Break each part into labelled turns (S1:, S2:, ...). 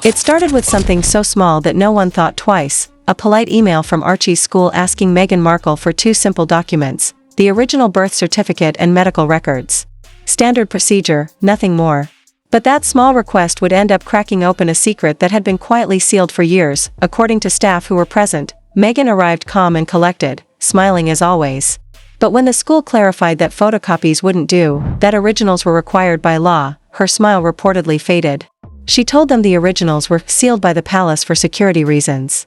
S1: It started with something so small that no one thought twice, a polite email from Archie's school asking Meghan Markle for two simple documents, the original birth certificate and medical records. Standard procedure, nothing more. But that small request would end up cracking open a secret that had been quietly sealed for years. According to staff who were present, Meghan arrived calm and collected, smiling as always. But when the school clarified that photocopies wouldn't do, that originals were required by law, her smile reportedly faded. She told them the originals were sealed by the palace for security reasons.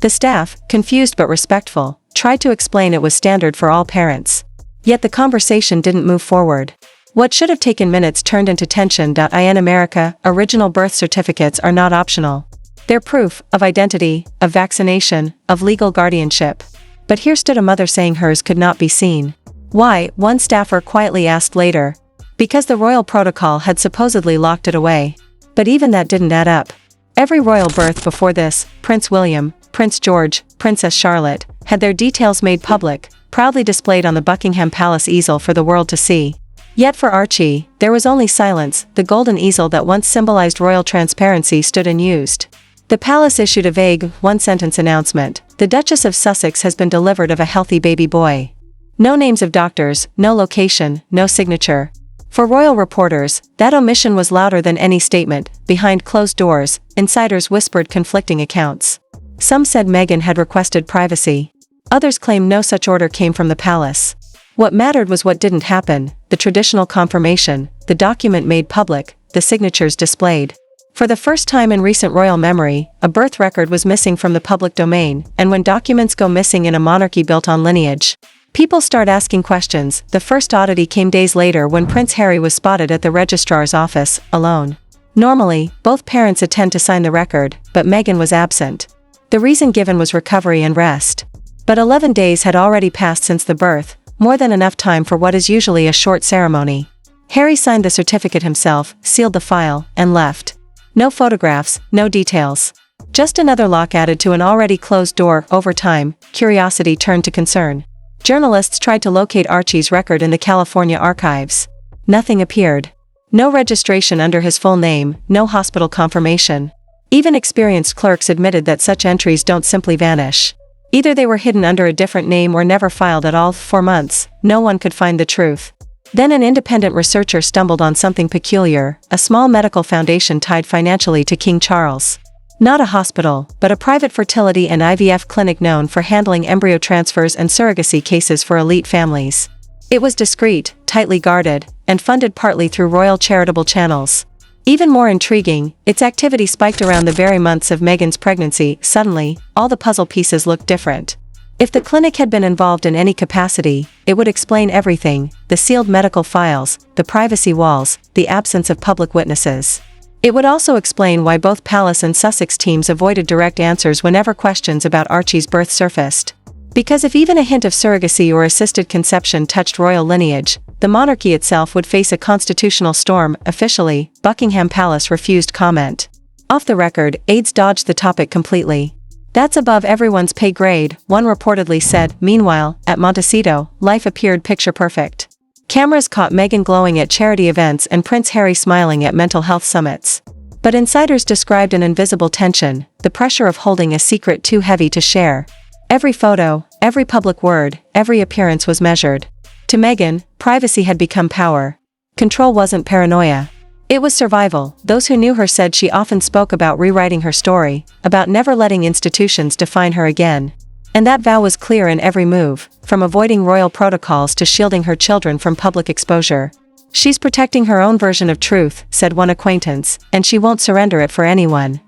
S1: The staff, confused but respectful, tried to explain it was standard for all parents. Yet the conversation didn't move forward. What should have taken minutes turned into tension. In America, original birth certificates are not optional. They're proof of identity, of vaccination, of legal guardianship. But here stood a mother saying hers could not be seen. Why? One staffer quietly asked later. Because the royal protocol had supposedly locked it away. But even that didn't add up. Every royal birth before this, Prince William, Prince George, Princess Charlotte, had their details made public, proudly displayed on the Buckingham Palace easel for the world to see. Yet for Archie, there was only silence. The golden easel that once symbolized royal transparency stood unused. The palace issued a vague, one-sentence announcement. The Duchess of Sussex has been delivered of a healthy baby boy. No names of doctors, no location, no signature. For royal reporters, that omission was louder than any statement. Behind closed doors, insiders whispered conflicting accounts. Some said Meghan had requested privacy. Others claimed no such order came from the palace. What mattered was what didn't happen, the traditional confirmation, the document made public, the signatures displayed. For the first time in recent royal memory, a birth record was missing from the public domain, and when documents go missing in a monarchy built on lineage, people start asking questions. The first oddity came days later when Prince Harry was spotted at the registrar's office, alone. Normally, both parents attend to sign the record, but Meghan was absent. The reason given was recovery and rest. But 11 days had already passed since the birth, more than enough time for what is usually a short ceremony. Harry signed the certificate himself, sealed the file, and left. No photographs, no details. Just another lock added to an already closed door. Over time, curiosity turned to concern. Journalists tried to locate Archie's record in the California archives. Nothing appeared. No registration under his full name, no hospital confirmation. Even experienced clerks admitted that such entries don't simply vanish. Either they were hidden under a different name or never filed at all. For months, no one could find the truth. Then an independent researcher stumbled on something peculiar, a small medical foundation tied financially to King Charles. Not a hospital, but a private fertility and IVF clinic known for handling embryo transfers and surrogacy cases for elite families. It was discreet, tightly guarded, and funded partly through royal charitable channels. Even more intriguing, its activity spiked around the very months of Meghan's pregnancy. Suddenly, all the puzzle pieces looked different. If the clinic had been involved in any capacity, it would explain everything: the sealed medical files, the privacy walls, the absence of public witnesses. It would also explain why both Palace and Sussex teams avoided direct answers whenever questions about Archie's birth surfaced. Because if even a hint of surrogacy or assisted conception touched royal lineage, the monarchy itself would face a constitutional storm. Officially, Buckingham Palace refused comment. Off the record, aides dodged the topic completely. That's above everyone's pay grade, one reportedly said. Meanwhile, at Montecito, life appeared picture perfect. Cameras caught Meghan glowing at charity events and Prince Harry smiling at mental health summits. But insiders described an invisible tension, the pressure of holding a secret too heavy to share. Every photo, every public word, every appearance was measured. To Meghan, privacy had become power. Control wasn't paranoia. It was survival. Those who knew her said she often spoke about rewriting her story, about never letting institutions define her again. And that vow was clear in every move, from avoiding royal protocols to shielding her children from public exposure. She's protecting her own version of truth, said one acquaintance, and she won't surrender it for anyone.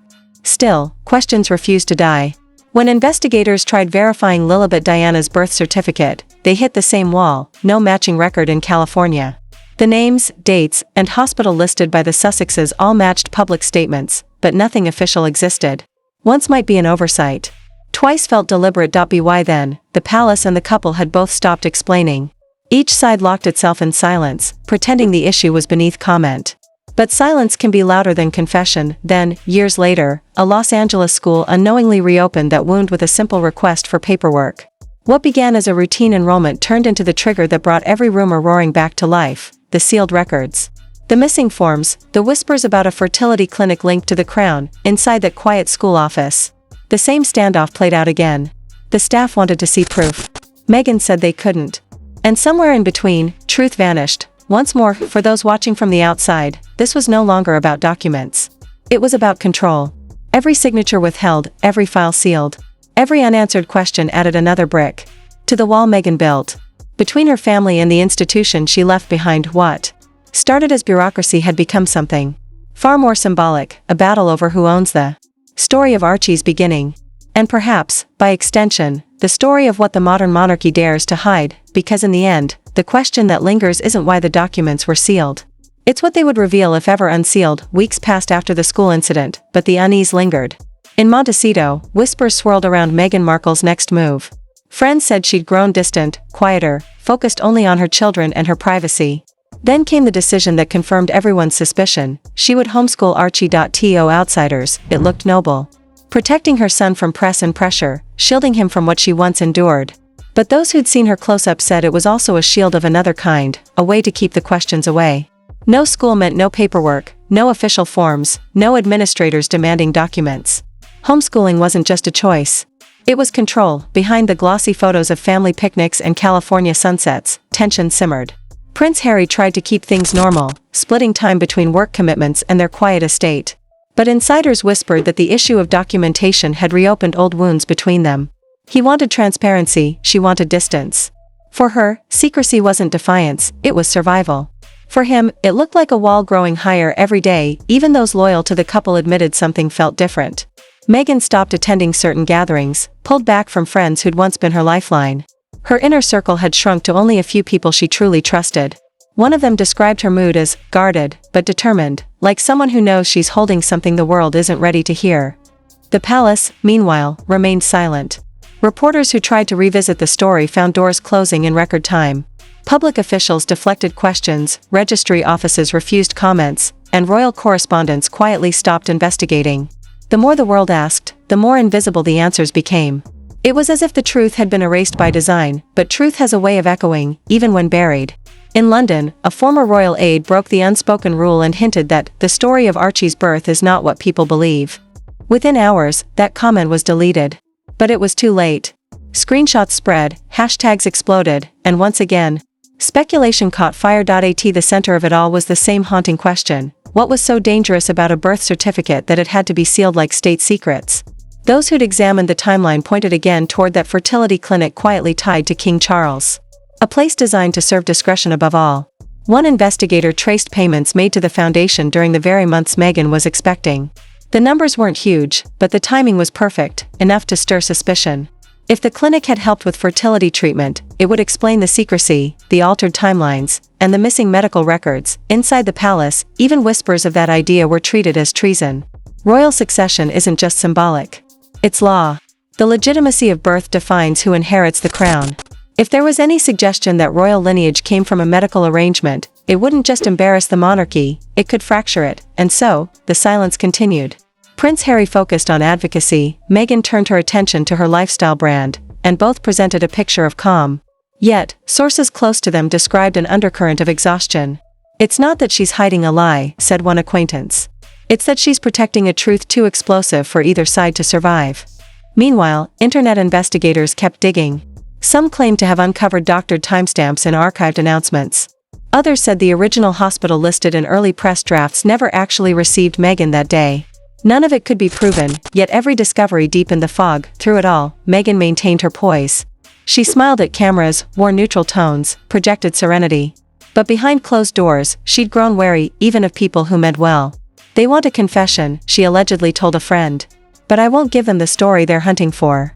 S1: Still, questions refused to die. When investigators tried verifying Lilibet Diana's birth certificate, they hit the same wall: no matching record in California. The names, dates, and hospital listed by the Sussexes all matched public statements, but nothing official existed. Once might be an oversight. Twice felt deliberate. By then, the palace and the couple had both stopped explaining. Each side locked itself in silence, pretending the issue was beneath comment. But silence can be louder than confession. Then, years later, a Los Angeles school unknowingly reopened that wound with a simple request for paperwork. What began as a routine enrollment turned into the trigger that brought every rumor roaring back to life: the sealed records. The missing forms, the whispers about a fertility clinic linked to the crown, inside that quiet school office. The same standoff played out again. The staff wanted to see proof. Meghan said they couldn't. And somewhere in between, truth vanished. Once more, for those watching from the outside, this was no longer about documents. It was about control. Every signature withheld, every file sealed. Every unanswered question added another brick to the wall Meghan built. Between her family and the institution she left behind, what started as bureaucracy had become something far more symbolic, a battle over who owns the story of Archie's beginning. And perhaps, by extension, the story of what the modern monarchy dares to hide, because in the end, the question that lingers isn't why the documents were sealed. It's what they would reveal if ever unsealed. Weeks passed after the school incident, but the unease lingered. In Montecito, whispers swirled around Meghan Markle's next move. Friends said she'd grown distant, quieter, focused only on her children and her privacy. Then came the decision that confirmed everyone's suspicion: she would homeschool Archie. To outsiders, it looked noble. Protecting her son from press and pressure, shielding him from what she once endured. But those who'd seen her close-up said it was also a shield of another kind, a way to keep the questions away. No school meant no paperwork, no official forms, no administrators demanding documents. Homeschooling wasn't just a choice. It was control. Behind the glossy photos of family picnics and California sunsets, tension simmered. Prince Harry tried to keep things normal, splitting time between work commitments and their quiet estate. But insiders whispered that the issue of documentation had reopened old wounds between them. He wanted transparency, she wanted distance. For her, secrecy wasn't defiance, it was survival. For him, it looked like a wall growing higher every day. Even those loyal to the couple admitted something felt different. Meghan stopped attending certain gatherings, pulled back from friends who'd once been her lifeline. Her inner circle had shrunk to only a few people she truly trusted. One of them described her mood as guarded, but determined, like someone who knows she's holding something the world isn't ready to hear. The palace, meanwhile, remained silent. Reporters who tried to revisit the story found doors closing in record time. Public officials deflected questions, registry offices refused comments, and royal correspondents quietly stopped investigating. The more the world asked, the more invisible the answers became. It was as if the truth had been erased by design, but truth has a way of echoing, even when buried. In London, a former royal aide broke the unspoken rule and hinted that the story of Archie's birth is not what people believe. Within hours, that comment was deleted. But it was too late. Screenshots spread, hashtags exploded, and once again, speculation caught fire. At the center of it all was the same haunting question: what was so dangerous about a birth certificate that it had to be sealed like state secrets? Those who'd examined the timeline pointed again toward that fertility clinic quietly tied to King Charles. A place designed to serve discretion above all. One investigator traced payments made to the foundation during the very months Meghan was expecting. The numbers weren't huge, but the timing was perfect, enough to stir suspicion. If the clinic had helped with fertility treatment, it would explain the secrecy, the altered timelines, and the missing medical records. Inside the palace, even whispers of that idea were treated as treason. Royal succession isn't just symbolic. It's law. The legitimacy of birth defines who inherits the crown. If there was any suggestion that royal lineage came from a medical arrangement, it wouldn't just embarrass the monarchy, it could fracture it, and so, the silence continued. Prince Harry focused on advocacy, Meghan turned her attention to her lifestyle brand, and both presented a picture of calm. Yet, sources close to them described an undercurrent of exhaustion. "It's not that she's hiding a lie," said one acquaintance. "It's that she's protecting a truth too explosive for either side to survive." Meanwhile, internet investigators kept digging. Some claimed to have uncovered doctored timestamps in archived announcements. Others said the original hospital listed in early press drafts never actually received Meghan that day. None of it could be proven, yet every discovery deepened the fog. Through it all, Meghan maintained her poise. She smiled at cameras, wore neutral tones, projected serenity. But behind closed doors, she'd grown wary, even of people who meant well. "They want a confession," she allegedly told a friend. "But I won't give them the story they're hunting for."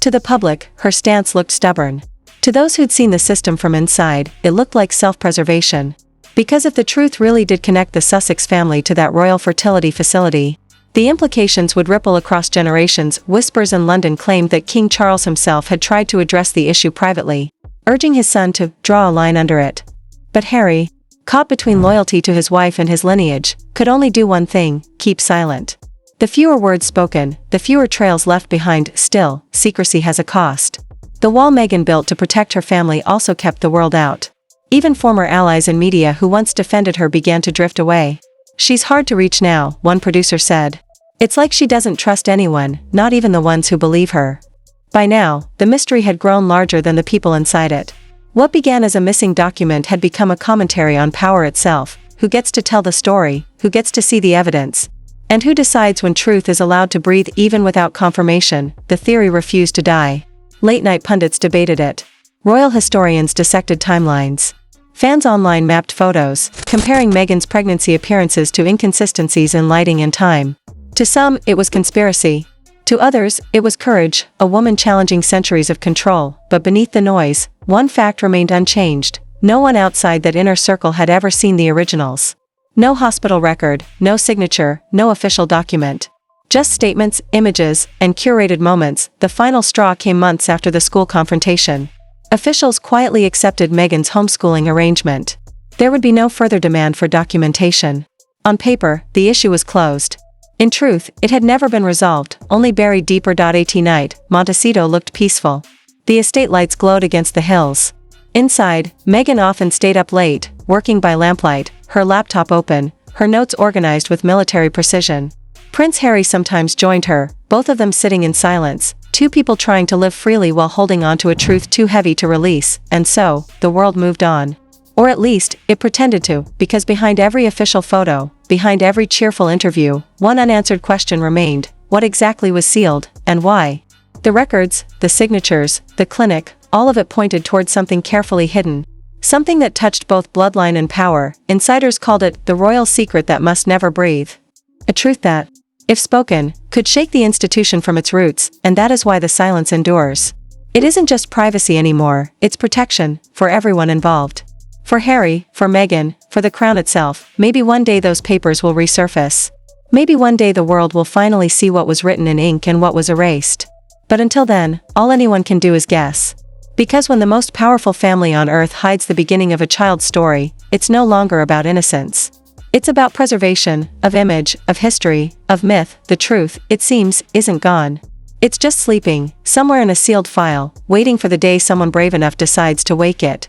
S1: To the public, her stance looked stubborn. To those who'd seen the system from inside, it looked like self-preservation. Because if the truth really did connect the Sussex family to that royal fertility facility, the implications would ripple across generations. Whispers in London claimed that King Charles himself had tried to address the issue privately, urging his son to draw a line under it. But Harry, caught between loyalty to his wife and his lineage, could only do one thing: keep silent. The fewer words spoken, the fewer trails left behind. Still, secrecy has a cost. The wall Meghan built to protect her family also kept the world out. Even former allies and media who once defended her began to drift away. "She's hard to reach now," one producer said. "It's like she doesn't trust anyone, not even the ones who believe her." By now, the mystery had grown larger than the people inside it. What began as a missing document had become a commentary on power itself. Who gets to tell the story, who gets to see the evidence, and who decides when truth is allowed to breathe even without confirmation? The theory refused to die. Late-night pundits debated it. Royal historians dissected timelines. Fans online mapped photos, comparing Meghan's pregnancy appearances to inconsistencies in lighting and time. To some, it was conspiracy. To others, it was courage, a woman challenging centuries of control. But beneath the noise, one fact remained unchanged. No one outside that inner circle had ever seen the originals. No hospital record, no signature, no official document. Just statements, images, and curated moments. The final straw came months after the school confrontation. Officials quietly accepted Meghan's homeschooling arrangement. There would be no further demand for documentation. On paper, the issue was closed. In truth, it had never been resolved, only buried deeper. At night, Montecito looked peaceful. The estate lights glowed against the hills. Inside, Meghan often stayed up late, working by lamplight, her laptop open, her notes organized with military precision. Prince Harry sometimes joined her, both of them sitting in silence, two people trying to live freely while holding on to a truth too heavy to release. And so, the world moved on. Or at least, it pretended to, because behind every official photo, behind every cheerful interview, one unanswered question remained: what exactly was sealed, and why? The records, the signatures, the clinic, all of it pointed toward something carefully hidden. Something that touched both bloodline and power. Insiders called it the royal secret that must never breathe. A truth that, if spoken, could shake the institution from its roots, and that is why the silence endures. It isn't just privacy anymore, it's protection, for everyone involved. For Harry, for Meghan, for the crown itself. Maybe one day those papers will resurface. Maybe one day the world will finally see what was written in ink and what was erased. But until then, all anyone can do is guess. Because when the most powerful family on earth hides the beginning of a child's story, it's no longer about innocence. It's about preservation, of image, of history, of myth. The truth, it seems, isn't gone. It's just sleeping, somewhere in a sealed file, waiting for the day someone brave enough decides to wake it.